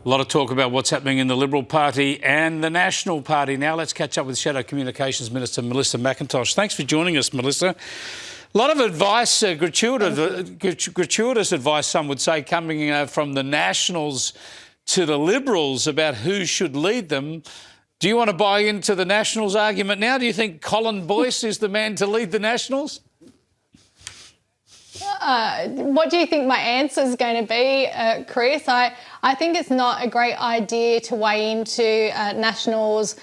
A lot of talk about what's happening in the Liberal Party and the National Party. Now let's catch up with Shadow Communications Minister Melissa McIntosh. Thanks for joining us, Melissa. A lot of advice, gratuitous advice, some would say, coming from the Nationals to the Liberals about who should lead them. Do you want to buy into the Nationals argument now? Do you think Colin Boyce is the man to lead the Nationals? What do you think my answer is going to be, Chris? I think it's not a great idea to weigh into Nationals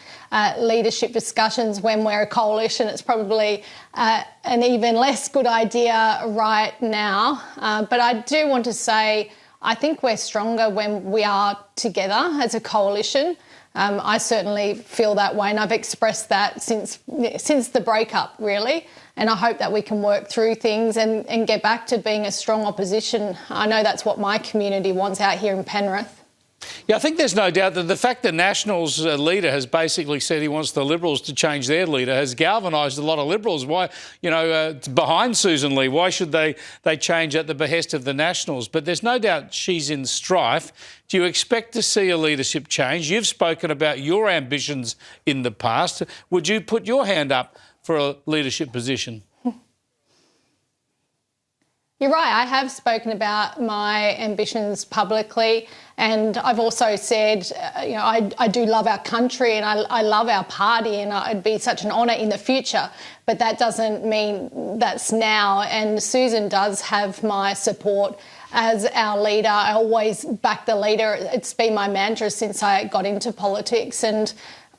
leadership discussions when we're a coalition. It's probably an even less good idea right now. But I do want to say I think we're stronger when we are together as a coalition. I certainly feel that way, and I've expressed that since the breakup, really. And I hope that we can work through things and get back to being a strong opposition. I know that's what my community wants out here in Penrith. Yeah, I think there's no doubt that the fact that Nationals leader has basically said he wants the Liberals to change their leader has galvanised a lot of Liberals. Why, behind Sussan Ley, why should they change at the behest of the Nationals? But there's no doubt she's in strife. Do you expect to see a leadership change? You've spoken about your ambitions in the past. Would you put your hand up for a leadership position? You're right, I have spoken about my ambitions publicly, and I've also said, I do love our country and I love our party, and it'd be such an honour in the future, but that doesn't mean that's now, and Sussan does have my support as our leader. I always back the leader. It's been my mantra since I got into politics, and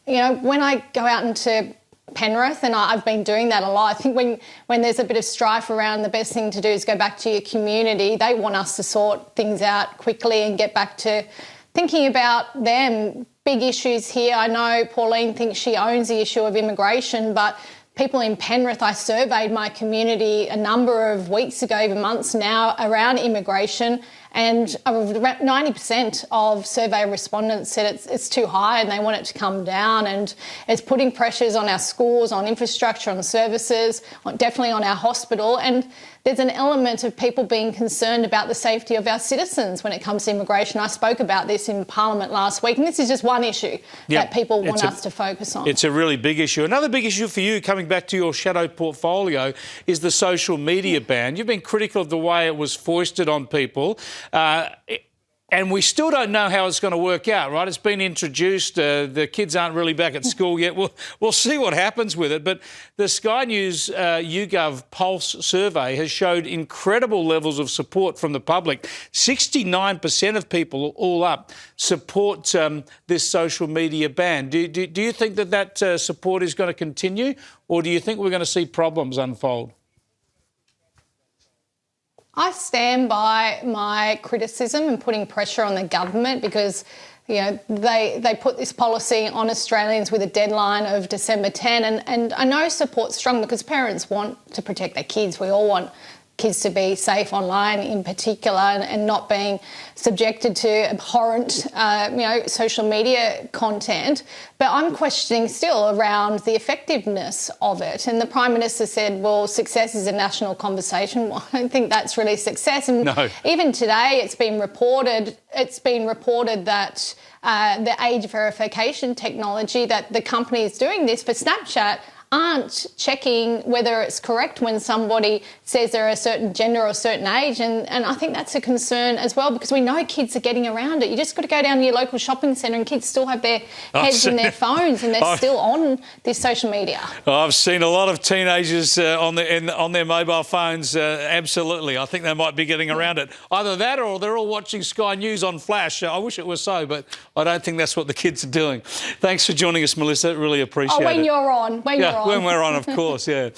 when I go out into Penrith, and I've been doing that a lot. I think when there's a bit of strife around, the best thing to do is go back to your community. They want us to sort things out quickly and get back to thinking about them. Big issues here. I know Pauline thinks she owns the issue of immigration, but people in Penrith, I surveyed my community a number of weeks ago, even months now, around immigration, and 90% of survey respondents said it's too high and they want it to come down, and it's putting pressures on our schools, on infrastructure, on services, definitely on our hospital. And there's an element of people being concerned about the safety of our citizens when it comes to immigration. I spoke about this in Parliament last week, and this is just one issue that people want us to focus on. It's a really big issue. Another big issue for you, coming back to your shadow portfolio, is the social media ban. You've been critical of the way it was foisted on people. And we still don't know how it's going to work out, right? It's been introduced. The kids aren't really back at school yet. We'll see what happens with it. But the Sky News YouGov Pulse survey has showed incredible levels of support from the public. 69% of people, all up, support this social media ban. Do you think that support is going to continue, or do you think we're going to see problems unfold? I stand by my criticism and putting pressure on the government because, they put this policy on Australians with a deadline of December 10, and I know support's strong because parents want to protect their kids. We all want kids to be safe online in particular and not being subjected to abhorrent, social media content. But I'm questioning still around the effectiveness of it. And the Prime Minister said, well, success is a national conversation. Well, I don't think that's really success. And even today it's been reported that the age verification technology that the company is doing this for Snapchat aren't checking whether it's correct when somebody says they're a certain gender or a certain age. And I think that's a concern as well, because we know kids are getting around it. You just got to go down to your local shopping centre and kids still have their heads in their phones and they're still on this social media. I've seen a lot of teenagers on their mobile phones, absolutely. I think they might be getting around it. Either that or they're all watching Sky News on Flash. I wish it was so, but I don't think that's what the kids are doing. Thanks for joining us, Melissa. Really appreciate it. When you're on. When we're on, of course, yeah.